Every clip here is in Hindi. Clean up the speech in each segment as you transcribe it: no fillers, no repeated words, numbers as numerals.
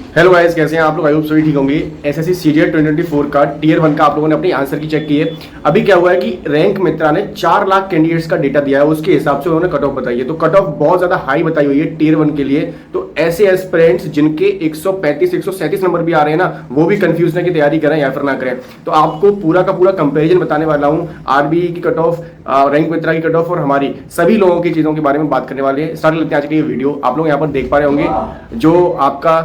हेलो गाइस, कैसे हैं आप लोग? आई होप सभी ठीक होंगे। एसएससी सीजीएल 2024 का टीयर 1 का आप लोगों ने अपनी आंसर की चेक की है। अभी क्या हुआ है कि रैंक मित्रा ने 4 लाख कैंडिडेट्स का डेटा दिया है, उसके हिसाब से उन्होंने कट ऑफ बताई है। तो कट ऑफ बहुत ज्यादा हाई बताई हुई है टीयर 1 के लिए। तो ऐसे एस्पिरेंट्स जिनके 135 137 नंबर भी आ रहे हैं ना, वो भी कंफ्यूज है कि तैयारी करें या फिर ना करें। तो आपको पूरा का पूरा कंपेरिजन बताने वाला हूँ, आरबी की कट ऑफ, रैंक मित्रा की कट ऑफ और हमारी सभी लोगों की चीजों के बारे में बात करने वाले हैं। स्टार्ट करते हैं आज की ये वीडियो। आप लोग यहाँ पर देख पा रहे होंगे जो आपका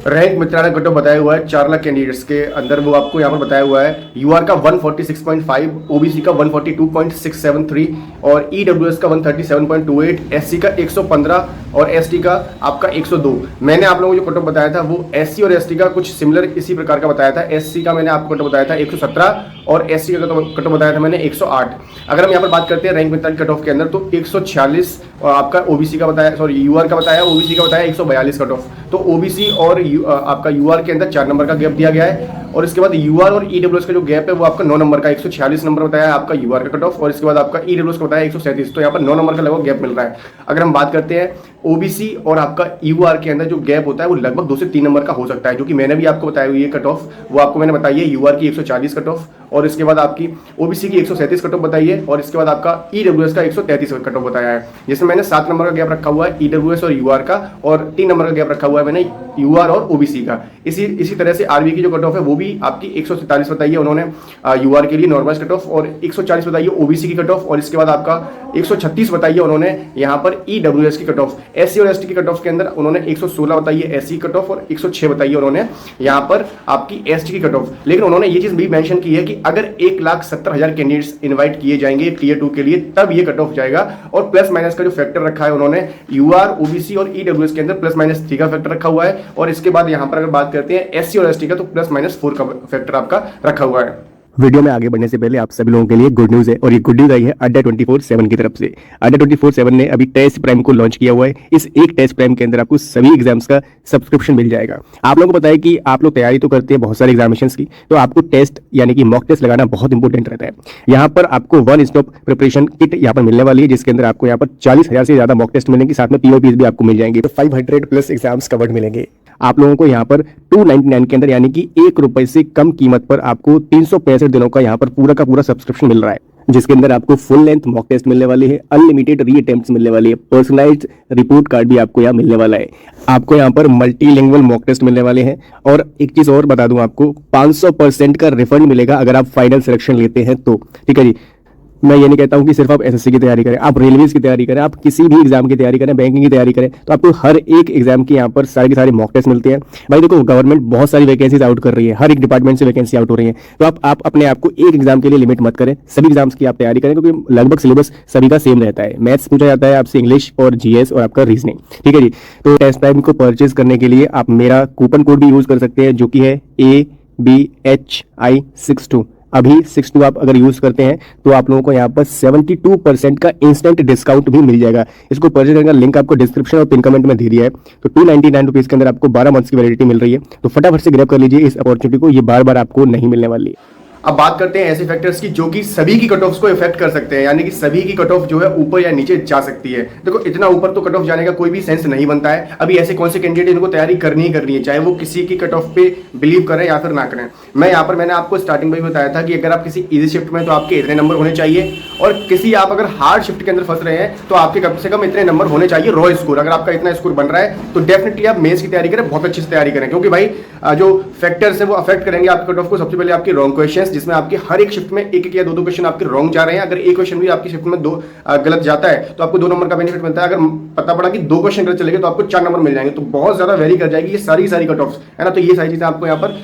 रैंक मित्रा ने कट ऑफ बताया हुआ है 4 लाख कैंडिडेट्स के अंदर, वो आपको यहाँ पर बताया हुआ है। यूआर का 146.5, ओबीसी का 142.673 और ईडब्ल्यूएस का 137.28, एससी का 115 और एसटी का आपका 102। मैंने आप लोगों को जो कट ऑफ बताया था वो एससी और एसटी का कुछ सिमिलर इसी प्रकार का बताया था। एससी का मैंने आपको कट ऑफ बताया था 117 और एससी का कट ऑफ बताया था मैंने 108। अगर हम यहाँ पर बात करते हैं रैंक मित्रा की कट ऑफ के अंदर, तो 146 और आपका ओबीसी का बताया, सॉरी यूआर का बताया, ओबीसी का बताया 142 कट ऑफ। तो ओबीसी और आपका यूआर के अंदर 4 नंबर का गैप दिया गया है। और इसके बाद यूआर और ईडब्ल्यूएस का जो गैप है वो आपका 9 नंबर का 146 नंबर बताया है आपका यूआर का कट ऑफ, और इसके बाद आपका ईडब्ल्यूएस का बताया 137। तो यहाँ पर 9 नंबर का लगभग गैप मिल रहा है। अगर हम बात करते हैं ओबीसी और आपका यूआर के अंदर जो गैप होता है वो लगभग 2 से 3 नंबर का हो सकता है, जो कि मैंने भी आपको बताई हुई है कट ऑफ। वो आपको मैंने बताई है यूआर की 140 कट ऑफ, और इसके बाद आपकी ओबीसी की 137 कट ऑफ बताई है, और इसके बाद आपका ईडब्ल्यूएस का 133 कट ऑफ बताया है, जिसमें मैंने 7 नंबर का गैप रखा हुआ है ईडब्ल्यूएस और यूआर का, और 3 नंबर का गैप रखा हुआ है मैंने यूआर और ओबीसी का। इसी तरह से आरबी की जो कट ऑफ है वो भी आपकी 147 बताई है उन्होंने यूआर के लिए नॉर्मलाइज कट ऑफ, और 140 बताई है ओबीसी की कट ऑफ, और इसके बाद आपका 136 बताई है उन्होंने यहाँ पर ईडब्ल्यूएस की कट ऑफ। एससी और एसटी की कट ऑफ के अंदर उन्होंने 116 बताई है एससी कट ऑफ, और 106 बताई है उन्होंने यहाँ पर आपकी एसटी की कट ऑफ। लेकिन उन्होंने ये चीज भी मेंशन की है कि अगर 1,70,000 कैंडिडेट्स इनवाइट किए जाएंगे टीयर 2 के लिए, तब ये कट ऑफ जाएगा। और प्लस माइनस का जो फैक्टर रखा है उन्होंने यूआर, ओबीसी और ईडब्ल्यूएस के अंदर प्लस माइनस 3 का फैक्टर रखा हुआ है, और इसके बाद यहाँ पर अगर बात करते हैं एससी और एसटी का, तो प्लस माइनस 4 का फैक्टर आपका रखा हुआ है। वीडियो में आगे बढ़ने से पहले आप सभी लोगों के लिए गुड न्यूज़ है, और ये गुड न्यूज़ आई है अड्डा 24/7 की तरफ से। अड्डा 24/7 ने अभी टेस्ट प्राइम को लॉन्च किया हुआ है। इस एक टेस्ट प्राइम के अंदर आपको सभी एग्जाम्स का सब्सक्रिप्शन मिल जाएगा। आप लोगों को पता है कि आप लोग तैयारी तो करते हैं बहुत सारे एग्जामिनेशंस की, तो आपको टेस्ट यानी कि मॉक टेस्ट लगाना बहुत इंपॉर्टेंट रहता है। यहाँ पर आपको वन स्टॉप प्रिपरेशन किट यहाँ पर मिलने वाली है, जिसके अंदर आपको यहाँ पर 40,000 से ज्यादा मॉक टेस्ट मिलेंगे, साथ में पीओपीज भी आपको मिल जाएंगे। तो 500 प्लस एग्जाम्स कवर्ड मिलेंगे आप लोगों को यहाँ पर 299 के अंदर, यानी कि ₹1 से कम कीमत पर आपको 365 दिनों का यहाँ पर पूरा का पूरा सब्सक्रिप्शन मिल रहा है, जिसके अंदर आपको फुल लेंथ मॉक टेस्ट मिलने वाली है, अनलिमिटेड री अटेम्प्ट्स मिलने वाली है, पर्सनलाइज्ड रिपोर्ट कार्ड भी आपको यहाँ मिलने वाला है, आपको यहाँ पर मल्टीलिंगुअल मॉक टेस्ट मिलने वाले हैं। और एक चीज और बता दूं आपको, 500% का रिफंड मिलेगा अगर आप फाइनल सिलेक्शन लेते हैं तो। ठीक है जी, मैं ये नहीं कहता हूं कि सिर्फ आप एसएससी की तैयारी करें, आप रेलवेज की तैयारी करें, आप किसी भी एग्जाम की तैयारी करें, बैंकिंग की तैयारी करें, तो आपको हर एक एग्जाम की यहाँ पर सारे के सारे मॉक टेस्ट मिलते हैं। भाई देखो, गवर्नमेंट बहुत सारी वैकेंसीज आउट कर रही है, हर एक डिपार्टमेंट से वैकेंसी आउट हो रही है, तो आप अपने आप को एक एग्जाम के लिए लिमिट मत करें, सभी एग्जाम्स की आप तैयारी करें, क्योंकि लगभग सिलेबस सभी का सेम रहता है। मैथ्स पूछा जाता है आपसे, इंग्लिश और जीएस और आपका रीजनिंग। ठीक है जी, तो टेस्ट टाइम को परचेज करने के लिए आप मेरा कूपन कोड भी यूज कर सकते हैं, जो कि है ABHI62। अभी 62 आप अगर यूज करते हैं तो आप लोगों को यहाँ पर 72% का इंस्टेंट डिस्काउंट भी मिल जाएगा। इसको परचेज करने का लिंक आपको डिस्क्रिप्शन और पिन कमेंट में दे दिया है। तो 299 रुपीज के अंदर आपको 12 मंथ्स की वैलिडिटी मिल रही है, तो फटाफट से ग्रैब कर लीजिए इस अपॉर्चुनिटी को, ये बार बार आपको नहीं मिलने वाली है। अब बात करते हैं ऐसे फैक्टर्स की जो कि सभी की कट ऑफ्स को इफेक्ट कर सकते हैं, यानी कि सभी की कट ऑफ जो है ऊपर या नीचे जा सकती है। देखो, इतना ऊपर तो कट ऑफ जाने का कोई भी सेंस नहीं बनता है। अभी ऐसे कौन से कैंडिडेट इनको तैयारी करनी ही करनी है, चाहे वो किसी की कट ऑफ पे बिलीव करें या फिर ना करें। मैं यहाँ पर मैंने आपको स्टार्टिंग में भी बताया था कि अगर आप किसी इजी शिफ्ट में तो आपके इतने नंबर होने चाहिए, और किसी आप अगर हार्ड शिफ्ट के अंदर फंस रहे हैं तो आपके कम से कम इतने नंबर होने चाहिए रॉ स्कोर। अगर आपका इतना स्कोर बन रहा है तो डेफिनेटली आप मेंस की तैयारी करें, बहुत अच्छी से तैयारी करें, क्योंकि भाई जो फैक्टर्स है वो अफेक्ट करेंगे आपके कट ऑफ को। सबसे पहले आपके रॉन्ग क्वेश्चंस, जिसमें आपके हर एक शिफ्ट में एक या दो क्वेश्चन आपके रॉन्ग जा रहे हैं। अगर एक क्वेश्चन भी आपकी शिफ्ट में गलत जाता है तो आपको 2 नंबर का बेनिफिट मिलता है। अगर पता पड़ा कि 2 क्वेश्चन गलत चले गए तो आपको 4 नंबर मिल जाएंगे। तो बहुत ज्यादा वेरी कर जाएगी ये सारी कट ऑफ्स, है ना। तो ये सारी चीजें आपको यहाँ पर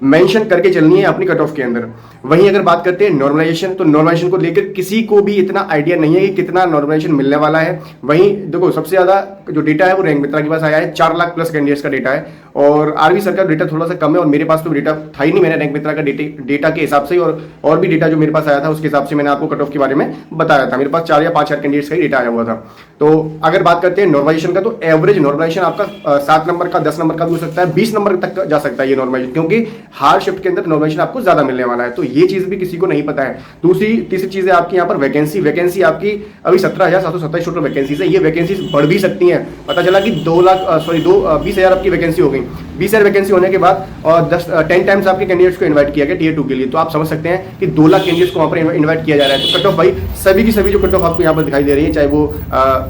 मेंशन करके चलनी है अपनी कट ऑफ के अंदर। वहीं अगर बात करते हैं नॉर्मलाइजेशन, तो नॉर्मलाइजेशन को लेकर किसी को भी इतना आइडिया नहीं है कि कितना नॉर्मलाइजेशन मिलने वाला है। वहीं देखो, सबसे ज्यादा जो डेटा है वो रैंक मित्रा के पास आया है, 4 लाख प्लस कैंडिडेट्स का डेटा है, और आरबी सर का डेटा थोड़ा सा कम है, और मेरे पास तो डेटा था ही नहीं। मैंने रैंक मित्रा का डेटा के हिसाब से और भी डेटा जो मेरे पास आया था उसके हिसाब से मैंने आपको कट ऑफ के बारे में बताया था। मेरे पास 4 या 5 कैंडिडेट्स का ही डेटा आया हुआ था। तो अगर बात करते हैं नॉर्मलाइजेशन का, तो एवरेज नॉर्मलाइजेशन आपका 7 नंबर का, 10 नंबर का भी हो सकता है, 20 नंबर तक जा सकता है ये नॉर्मलाइजेशन, क्योंकि हार्ड शिफ्ट के अंदर नॉर्मलाइजेशन आपको ज्यादा मिलने वाला है। तो ये चीज भी किसी को नहीं पता है। तीसरी चीज है आपकी यहाँ पर वैकेंसी आपकी अभी 17,727 टोटल वैकेंसी है। ये वैकेंसी बढ़ भी सकती है। पता चला कि 20,000 आपकी वैकेंसी हो गई, 20,000 वैकेंसी होने के बाद और 10 टाइम्स आपके कैंडिडेट्स को इन्वाइट किया गया टियर 2 के लिए, तो आप समझ सकते हैं कि 2 लाख कैंडिडेट्स को वहाँ पर इन्वाइट किया जा रहा है। तो कट ऑफ भाई सभी की सभी जो कट ऑफ आपको यहाँ पर दिखाई दे रही है, चाहे वो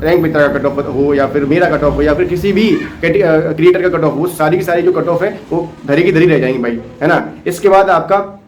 रैंक मित्रा का कट ऑफ हो या फिर मेरा कट ऑफ हो या फिर किसी भी क्रिएटर का कट ऑफ हो, सारी की सारी जो कट ऑफ है वो धरी की धरी रह जाएंगी भाई, है ना। इसके बाद आपका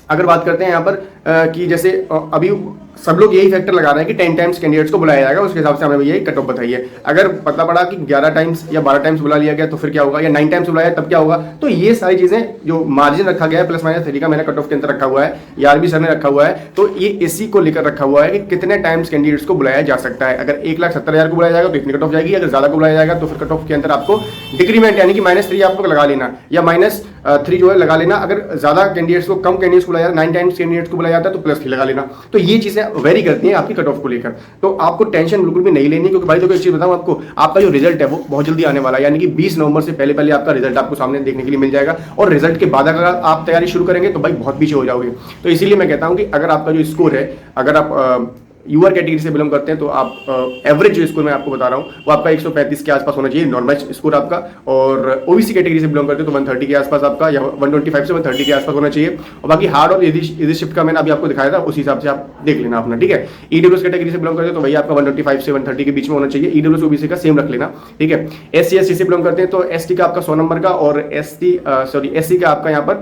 अगर बात करते हैं यहाँ पर कि जैसे अभी सब लोग यही फैक्टर लगा रहे हैं कि 10 टाइम्स कैंडिडेट्स को बुलाया जाएगा, उसके हिसाब से हमें यही कट ऑफ बताइए। अगर पता पड़ा कि 11 टाइम्स या 12 टाइम्स बुला लिया गया तो फिर क्या होगा, या 9 टाइम्स बुलाया तब क्या होगा। तो ये सारी चीजें जो मार्जिन रखा गया है +-3 का मैंने कट ऑफ के अंदर रखा हुआ है, या आरबी सर ने रखा हुआ है, तो ये इसी को लेकर रखा हुआ है कि कितने टाइम्स कैंडिडेट्स को बुलाया जा सकता है। अगर 1,70,000 को बुलाया जाएगा तो इतनी कट ऑफ जाएगी, अगर ज्यादा को बुलाया जाएगा तो फिर कट ऑफ के अंदर आपको डिक्रीमेंट यानी कि -3 आपको लगा लेना, या -3 जो है लगा लेना। अगर ज्यादा कैंडिडेट्स को, कम कैंडिडेट्स को बुलाया, 9 टाइम्स कैंडिडेट्स को बुलाया जाता है तो +3 लगा लेना। तो ये चीजें वेरी करती हैं आपकी कट ऑफ को लेकर, तो आपको टेंशन बिल्कुल भी नहीं लेनी, क्योंकि भाई देखो एक चीज बताऊं आपको, आपका जो रिजल्ट है वो बहुत जल्दी आने वाला है, यानी कि 20 नवंबर से पहले पहले आपका रिजल्ट आपको सामने देखने के लिए मिल जाएगा। और रिजल्ट के बाद अगर आप तैयारी शुरू करेंगे तो भाई बहुत पीछे हो जाओगे। तो इसीलिए मैं कहता हूं कि अगर आपका जो स्कोर है, अगर आप यूआर कैटेगरी से बिलोंग करते हैं तो आप एवरेज जो स्कोर मैं आपको बता रहा हूँ वो आपका 135 के आसपास होना चाहिए नॉर्मल स्कोर आपका। और ओबीसी कैटेगरी से बिलोंग करते हैं तो 130 के आसपास आपका, या 125 से 130 के आसपास होना चाहिए। और बाकी हार्ड और इजी शिफ्ट का मैंने अभी आपको दिखाया था, उस हिसाब से आप देख लेना अपना, ठीक है। ईडब्ल्यूएस कैटेगरी से बिलोंग करते हैं तो वही आपका 125 से 130 के बीच में होना चाहिए। ईडब्ल्यूएस ओबीसी का सेम रख लेना, ठीक है। SC/ST से बिलोंग करते हैं तो एसटी का आपका 100 नंबर का, और SC का आपका यहाँ पर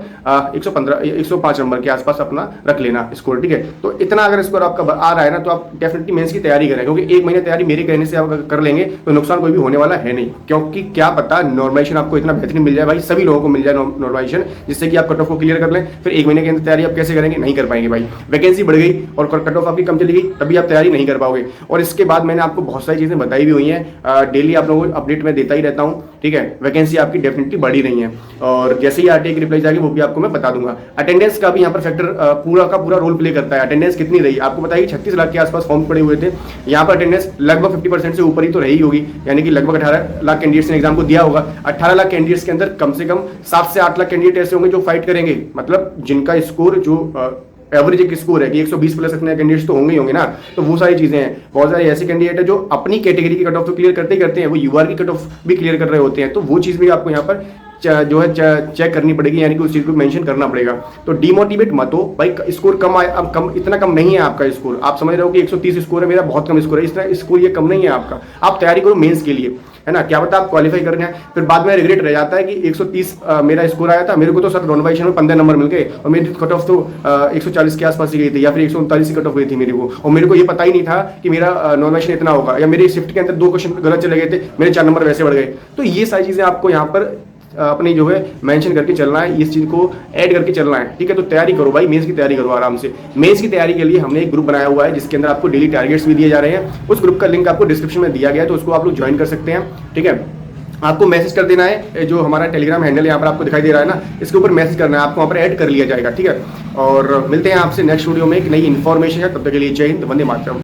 105 नंबर के आसपास अपना रख लेना स्कोर, ठीक है। तो इतना अगर स्कोर आपका आ रहा है ना तो आप डेफिनेटली मेंस की तैयारी करें, क्योंकि 1 महीने तैयारी मेरे कहने से आप कर लेंगे तो नुकसान कोई भी होने वाला है नहीं। क्योंकि क्या पता नॉर्मलाइजेशन आपको इतना बेहतरीन मिल जाए भाई, सभी लोगों को मिल जाए नॉर्मलाइजेशन, जिससे कि आप कट ऑफ को क्लियर कर लें। फिर 1 महीने के अंदर तैयारी आप कैसे करेंगे, नहीं कर पाएंगे भाई। वैकेंसी बढ़ गई और कट ऑफ आपकी कम चली गई तभी आप तैयारी नहीं कर पाओगे। और इसके बाद मैंने आपको बहुत सारी चीजें बताई भी हुई हैं, डेली आप लोगों को अपडेट में देता ही रहता हूँ, ठीक है। वैकेंसी आपकी डेफिनेटली बढ़ी रही है, और जैसे ही आरटीआई की रिप्लाई जाएगी वो भी आपको मैं बता दूंगा। अटेंडेंस का भी यहाँ पर फैक्टर पूरा का पूरा रोल प्ले करता है। अटेंडेंस कितनी रही आपको बताइए, 36 लाख के आसपास फॉर्म पड़े हुए थे, यहाँ पर अटेंडेंस लगभग 50% से ऊपर ही तो रही होगी, यानी कि लगभग 18 लाख कैंडिडेट्स ने एग्जाम को दिया होगा। 18 लाख कैंडिडेट्स के अंदर कम से कम 7 से 8 लाख कैंडिडेट ऐसे होंगे जो फाइट करेंगे, मतलब जिनका स्कोर जो एवरेज एक स्कोर है कि 120 प्लस इतने कैंडिडेट्स तो होंगे ही होंगे ना। तो वो सारी चीजें हैं, बहुत सारे ऐसे कैंडिडेट है जो अपनी कैटेगरी की कट ऑफ तो क्लियर करते ही करते हैं, वो यूआर की कट ऑफ भी क्लियर कर रहे होते हैं। तो वो चीज भी आपको यहाँ पर जो है चेक करनी पड़ेगी, यानी कि उस चीज को मेंशन करना पड़ेगा। तो डिमोटिवेट मत हो भाई, स्कोर कम आए, अब कम इतना कम नहीं है आपका स्कोर। आप समझ रहे हो कि 130 स्कोर है मेरा, बहुत कम स्कोर है, इतना स्कोर ये कम नहीं है आपका। आप तैयारी करो मेंस के लिए, है ना, क्या पता आप क्वालिफाई करना है। फिर बाद में रिग्रेट रह जाता है कि 130 मेरा स्कोर आया था, मेरे को तो सर नॉर्मलाइजेशन में 15 नंबर मिल गए और मेरी कट ऑफ तो 140 के आसपास ही गई थी, या फिर 139 की कट ऑफ गई थी मेरी वो, और मेरे को ये पता ही नहीं था कि मेरा नॉर्मलाइजेशन इतना होगा, या मेरी शिफ्ट के अंदर 2 क्वेश्चन गलत चले गए थे, मेरे 4 नंबर वैसे बढ़ गए। तो ये सारी चीजें आपको यहाँ पर अपनी जो है मेंशन करके चलना है, इस चीज को ऐड करके चलना है, ठीक है। तो तैयारी करो भाई, मेंस की तैयारी करो आराम से। मेंस की तैयारी के लिए हमने एक ग्रुप बनाया हुआ है जिसके अंदर आपको डेली टारगेट्स भी दिए जा रहे हैं। उस ग्रुप का लिंक आपको डिस्क्रिप्शन में दिया गया है, तो उसको आप लोग ज्वाइन कर सकते हैं, ठीक है। आपको मैसेज कर देना है, जो हमारा टेलीग्राम हैंडल यहाँ पर आपको दिखाई दे रहा है ना, इसके ऊपर मैसेज करना है, आपको वहाँ पर ऐड कर लिया जाएगा, ठीक है। और मिलते हैं आपसे नेक्स्ट वीडियो में एक नई इन्फॉर्मेशन है, तब तक के लिए जय हिंद, वंदे मातरम।